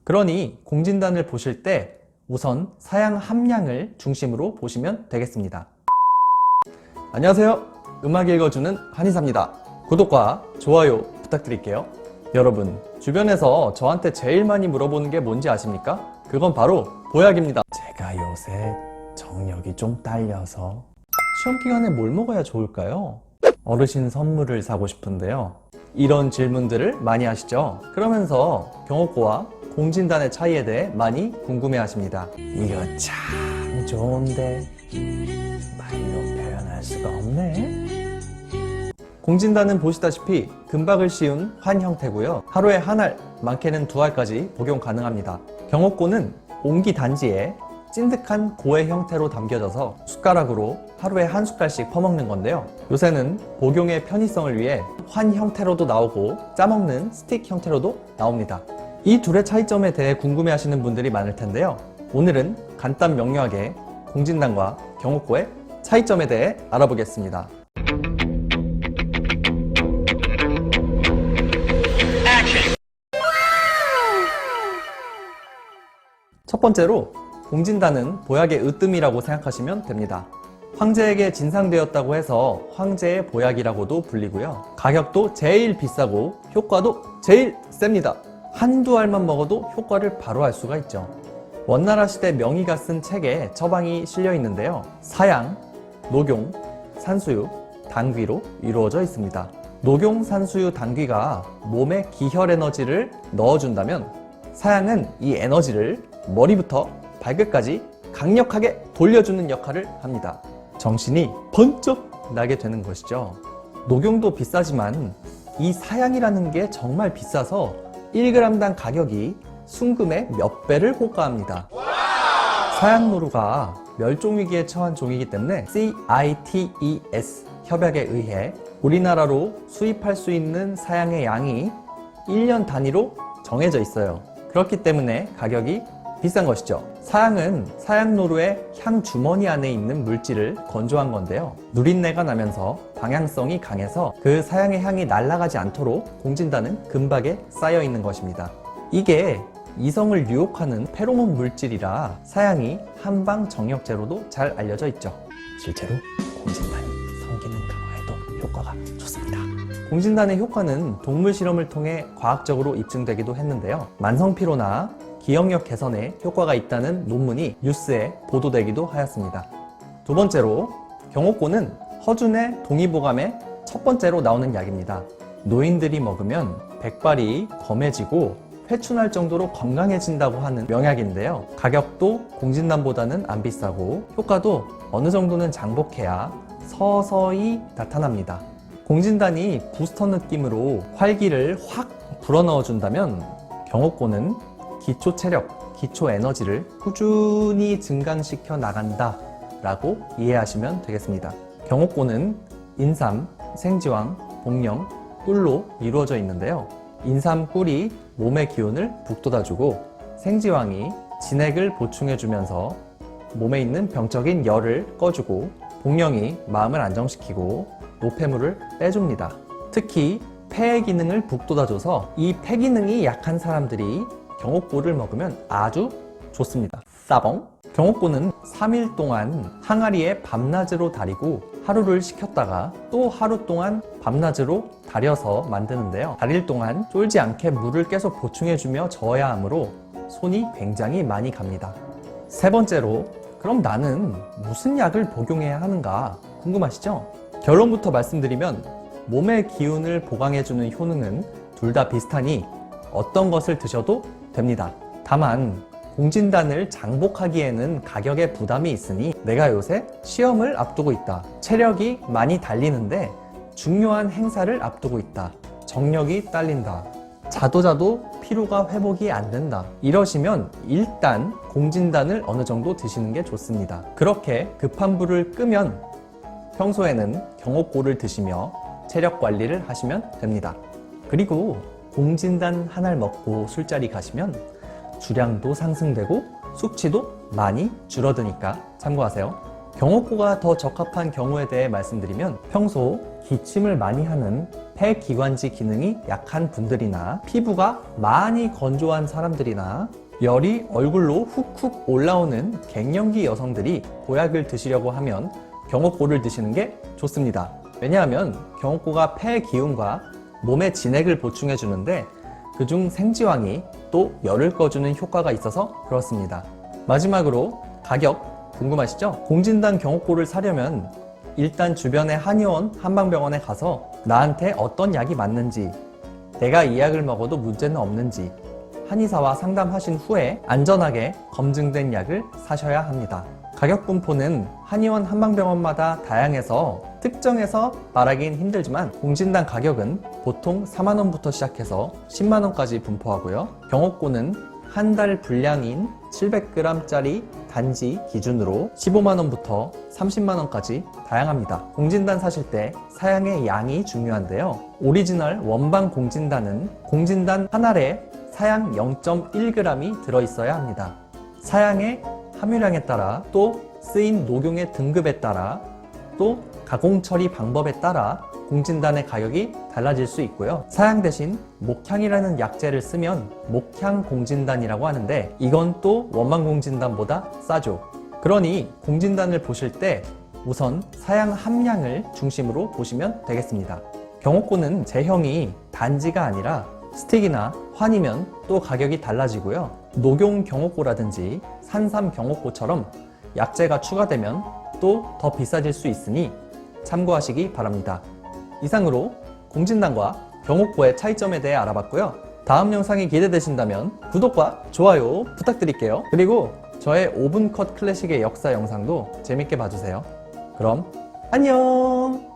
그러니 공진단을 보실 때 우선 사양 함량을 중심으로 보시면 되겠습니다. 안녕하세요. 음악 읽어주는 한의사입니다. 구독과 좋아요 부탁드릴게요. 여러분, 주변에서 저한테 제일 많이 물어보는 게 뭔지 아십니까? 그건 바로 보약입니다. 제가 요새 정력이 좀 딸려서 시험 기간에 뭘 먹어야 좋을까요? 어르신 선물을 사고 싶은데요. 이런 질문들을 많이 하시죠? 그러면서 경옥고와 공진단의 차이에 대해 많이 궁금해 하십니다. 이거 참 좋은데 말로 표현할 수가 없네. 공진단은 보시다시피 금박을 씌운 환 형태고요. 하루에 한 알, 많게는 두 알까지 복용 가능합니다. 경옥고는 옹기 단지에 찐득한 고의 형태로 담겨져서 숟가락으로 하루에 한 숟갈씩 퍼먹는 건데요. 요새는 복용의 편의성을 위해 환 형태로도 나오고 짜먹는 스틱 형태로도 나옵니다. 이 둘의 차이점에 대해 궁금해하시는 분들이 많을 텐데요. 오늘은 간단 명료하게 공진단과 경옥고의 차이점에 대해 알아보겠습니다. 첫 번째로 공진단은 보약의 으뜸이라고 생각하시면 됩니다. 황제에게 진상되었다고 해서 황제의 보약이라고도 불리고요. 가격도 제일 비싸고 효과도 제일 셉니다. 한두 알만 먹어도 효과를 바로 알 수가 있죠. 원나라 시대 명의가 쓴 책에 처방이 실려 있는데요. 사양, 녹용, 산수유, 당귀로 이루어져 있습니다. 녹용, 산수유, 당귀가 몸에 기혈 에너지를 넣어준다면 사양은 이 에너지를 머리부터 발끝까지 강력하게 돌려주는 역할을 합니다. 정신이 번쩍 나게 되는 것이죠. 녹용도 비싸지만 이 사양이라는 게 정말 비싸서 1g당 가격이 순금의 몇 배를 호가합니다. 사양노루가 멸종위기에 처한 종이기 때문에 CITES 협약에 의해 우리나라로 수입할 수 있는 사양의 양이 1년 단위로 정해져 있어요. 그렇기 때문에 가격이 비싼 것이죠. 사양은 사양노루의 향 주머니 안에 있는 물질을 건조한 건데요. 누린내가 나면서 방향성이 강해서 그 사양의 향이 날아가지 않도록 공진단은 금박에 쌓여 있는 것입니다. 이게 이성을 유혹하는 페로몬 물질이라 사양이 한방 정력제로도 잘 알려져 있죠. 실제로 공진단이 성기능 강화에도 효과가 좋습니다. 공진단의 효과는 동물 실험을 통해 과학적으로 입증되기도 했는데요. 만성피로나 기억력 개선에 효과가 있다는 논문이 뉴스에 보도되기도 하였습니다. 두 번째로 경옥고는 허준의 동의보감에 첫 번째로 나오는 약입니다. 노인들이 먹으면 백발이 검해지고 회춘할 정도로 건강해진다고 하는 명약인데요. 가격도 공진단보다는 안 비싸고 효과도 어느 정도는 장복해야 서서히 나타납니다. 공진단이 부스터 느낌으로 활기를 확 불어넣어준다면 경옥고는 기초 체력, 기초 에너지를 꾸준히 증강시켜 나간다 라고 이해하시면 되겠습니다. 경옥고는 인삼, 생지황, 복령, 꿀로 이루어져 있는데요. 인삼 꿀이 몸의 기운을 북돋아주고 생지황이 진액을 보충해주면서 몸에 있는 병적인 열을 꺼주고 복령이 마음을 안정시키고 노폐물을 빼줍니다. 특히 폐의 기능을 북돋아줘서 이 폐 기능이 약한 사람들이 경옥고를 먹으면 아주 좋습니다. 싸봉! 경옥고는 3일 동안 항아리에 밤낮으로 달이고 하루를 식혔다가 또 하루 동안 밤낮으로 달여서 만드는데요. 달일 동안 쫄지 않게 물을 계속 보충해주며 저어야 하므로 손이 굉장히 많이 갑니다. 세 번째로, 그럼 나는 무슨 약을 복용해야 하는가 궁금하시죠? 결론부터 말씀드리면 몸의 기운을 보강해주는 효능은 둘 다 비슷하니 어떤 것을 드셔도 됩니다. 다만 공진단을 장복하기에는 가격에 부담이 있으니 내가 요새 시험을 앞두고 있다. 체력이 많이 달리는데 중요한 행사를 앞두고 있다. 정력이 딸린다. 자도 피로가 회복이 안 된다. 이러시면 일단 공진단을 어느 정도 드시는 게 좋습니다. 그렇게 급한 불을 끄면 평소에는 경옥고를 드시며 체력 관리를 하시면 됩니다. 그리고 공진단 한 알 먹고 술자리 가시면 주량도 상승되고 숙취도 많이 줄어드니까 참고하세요. 경옥고가 더 적합한 경우에 대해 말씀드리면 평소 기침을 많이 하는 폐기관지 기능이 약한 분들이나 피부가 많이 건조한 사람들이나 열이 얼굴로 훅훅 올라오는 갱년기 여성들이 보약을 드시려고 하면 경옥고를 드시는 게 좋습니다. 왜냐하면 경옥고가 폐 기운과 몸의 진액을 보충해 주는데 그중 생지황이 또 열을 꺼주는 효과가 있어서 그렇습니다. 마지막으로 가격 궁금하시죠? 공진단 경옥고를 사려면 일단 주변의 한의원, 한방병원에 가서 나한테 어떤 약이 맞는지, 내가 이 약을 먹어도 문제는 없는지 한의사와 상담하신 후에 안전하게 검증된 약을 사셔야 합니다. 가격 분포는 한의원, 한방병원마다 다양해서 특정해서 말하긴 힘들지만 공진단 가격은 보통 4만원부터 시작해서 10만원까지 분포하고요. 경옥고는 한 달 분량인 700g짜리 단지 기준으로 15만원부터 30만원까지 다양합니다. 공진단 사실 때 사양의 양이 중요한데요. 오리지널 원방 공진단은 공진단 한 알에 사양 0.1g이 들어있어야 합니다. 사양의 함유량에 따라 또 쓰인 녹용의 등급에 따라 또 가공 처리 방법에 따라 공진단의 가격이 달라질 수 있고요. 사양 대신 목향이라는 약재를 쓰면 목향 공진단이라고 하는데 이건 또 원방 공진단보다 싸죠. 그러니 공진단을 보실 때 우선 사양 함량을 중심으로 보시면 되겠습니다. 경옥고는 제형이 단지가 아니라 스틱이나 환이면 또 가격이 달라지고요. 녹용 경옥고라든지 산삼 경옥고처럼 약재가 추가되면 또 더 비싸질 수 있으니 참고하시기 바랍니다. 이상으로 공진단과 경옥고의 차이점에 대해 알아봤고요. 다음 영상이 기대되신다면 구독과 좋아요 부탁드릴게요. 그리고 저의 5분 컷 클래식의 역사 영상도 재밌게 봐주세요. 그럼 안녕!